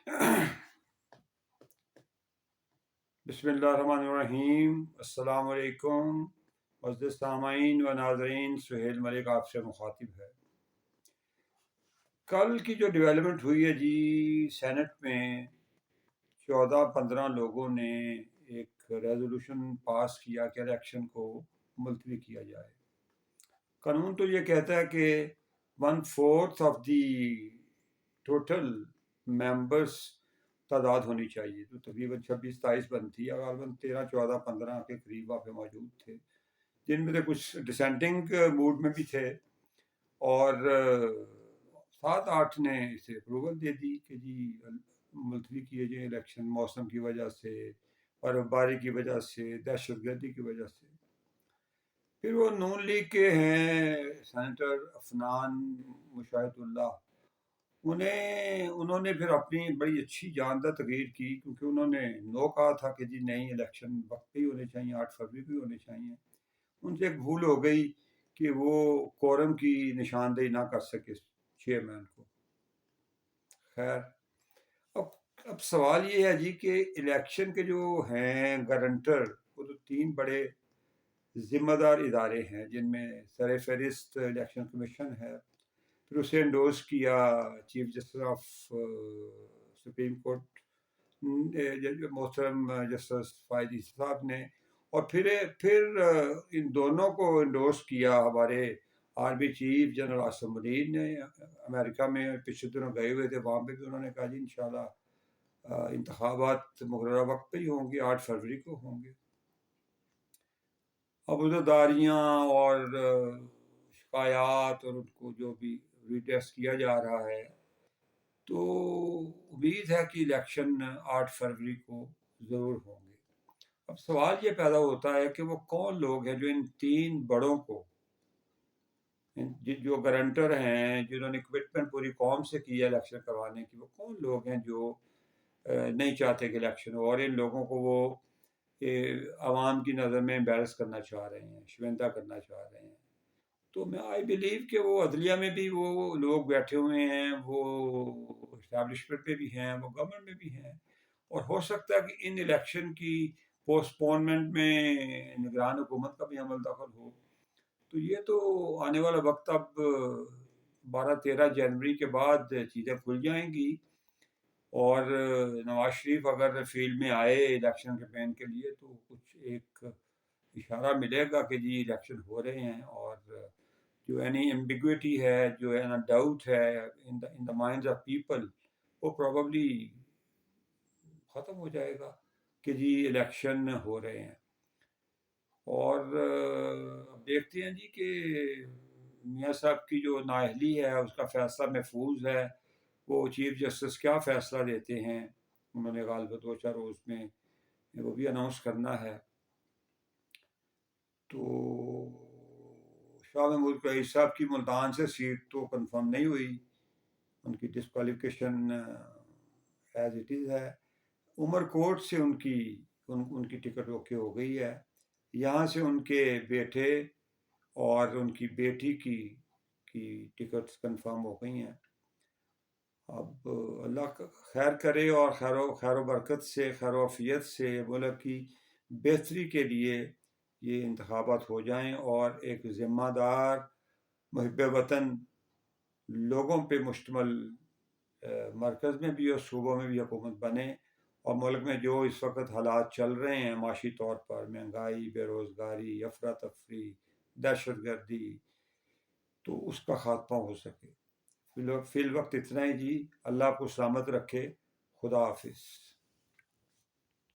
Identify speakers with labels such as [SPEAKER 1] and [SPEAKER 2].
[SPEAKER 1] بسم اللہ الرحمن الرحیم۔ السلام علیکم معزز سامعین و ناظرین، سہیل ملک آپ سے مخاطب ہے۔ کل کی جو ڈیولپمنٹ ہوئی ہے جی، سینٹ میں 14-15 لوگوں نے ایک ریزولوشن پاس کیا کہ الیکشن کو ملتوی کیا جائے۔ قانون تو یہ کہتا ہے کہ 1/4 آف دی ٹوٹل ممبرس تعداد ہونی چاہیے، تو تقریباً 26-27 بنتی ہے، غالباً 13-14-15 کے قریب وہاں پہ موجود تھے، جن میں سے کچھ ڈسینٹنگ موڈ میں بھی تھے، اور 7-8 نے اسے اپروول دے دی کہ جی ملتوی کیے جائیں الیکشن، موسم کی وجہ سے، برف باری کی وجہ سے، دہشت گردی کی وجہ سے۔ پھر وہ نون لیگ کے ہیں سینیٹر عفنان مشاہد اللہ، انہوں نے پھر اپنی بڑی اچھی جاندار تقریر کی، کیونکہ انہوں نے نو کہا تھا کہ جی نہیں، الیکشن وقت پہ ہی ہونے چاہیے، 8 فروری کو ہی ہونے چاہیے۔ ان سے ایک بھول ہو گئی کہ وہ کورم کی نشاندہی نہ کر سکے چیئرمین کو۔ خیر، اب سوال یہ ہے جی کہ الیکشن کے جو ہیں گارنٹر، وہ تو 3 بڑے ذمہ دار ادارے ہیں، جن میں سر فہرست الیکشن کمیشن ہے، پھر اسے انڈورس کیا chief justice of supreme court محترم جسٹس فائد عیسی صاحب نے، اور پھر ان دونوں کو انڈورس کیا ہمارے army chief general Asim Munir نے۔ امریکہ میں پچھلے دنوں گئے ہوئے تھے، وہاں پہ بھی انہوں نے کہا جی انشاءاللہ انتخابات مقررہ وقت پہ ہی ہوں گے، 8 فروری کو ہوں گے۔ اب عزرداریاں اور شکایات اور ان کو جو بھی ریٹیسٹ کیا جا رہا ہے، تو امید ہے کہ الیکشن 8 فروری کو ضرور ہوں گے۔ اب سوال یہ پیدا ہوتا ہے کہ وہ کون لوگ ہیں جو ان 3 بڑوں کو، جو گارنٹر ہیں، جنہوں نے کمٹمنٹ پوری قوم سے کی ہے الیکشن کروانے کی، وہ کون لوگ ہیں جو نہیں چاہتے کہ الیکشن ہو، اور ان لوگوں کو وہ عوام کی نظر میں امبیرس کرنا چاہ رہے ہیں، شرمندہ کرنا چاہ رہے ہیں۔ تو میں آئی بلیو کہ وہ عدلیہ میں بھی وہ لوگ بیٹھے ہوئے ہیں، وہ اسٹیبلشمنٹ میں بھی ہیں، وہ گورنمنٹ میں بھی ہیں، اور ہو سکتا ہے کہ ان الیکشن کی پوسٹ پونمنٹ میں نگران حکومت کا بھی عمل دخل ہو۔ تو یہ تو آنے والا وقت، اب 12-13 جنوری کے بعد چیزیں کھل جائیں گی، اور نواز شریف اگر فیلڈ میں آئے الیکشن کیمپین کے لیے تو کچھ ایک اشارہ ملے گا کہ جی الیکشن ہو رہے ہیں، اور جو اینی ایمبیگوٹی ہے، جو ہے نا ڈاؤٹ ہے ان دا مائنڈز آف پیپل، وہ پروبیبلی ختم ہو جائے گا کہ جی الیکشن ہو رہے ہیں۔ اور اب دیکھتے ہیں جی کہ میاں صاحب کی جو نااہلی ہے اس کا فیصلہ محفوظ ہے، وہ چیف جسٹس کیا فیصلہ دیتے ہیں، انہوں نے غالباً 2-4 روز میں وہ بھی اناؤنس کرنا ہے۔ تو شاہ محمود قریشی صاحب کی ملتان سے سیٹ تو کنفرم نہیں ہوئی، ان کی ڈسکوالیفیکیشن ایز اٹ از ہے۔ عمر کوٹ سے ان کی ٹکٹ اوکے ہو گئی ہے، یہاں سے ان کے بیٹے اور ان کی بیٹی کی ٹکٹس کنفرم ہو گئی ہیں۔ اب اللہ خیر کرے، اور خیر و برکت سے، خیر و عافیت سے ملک کی بہتری کے لیے یہ انتخابات ہو جائیں، اور ایک ذمہ دار محب وطن لوگوں پہ مشتمل مرکز میں بھی اور صوبوں میں بھی حکومت بنے، اور ملک میں جو اس وقت حالات چل رہے ہیں معاشی طور پر، مہنگائی، بے روزگاری، افراتفری، دہشت گردی، تو اس کا خاتمہ ہو سکے۔ فی الوقت اتنا ہی جی، اللہ آپ کو سلامت رکھے، خدا حافظ۔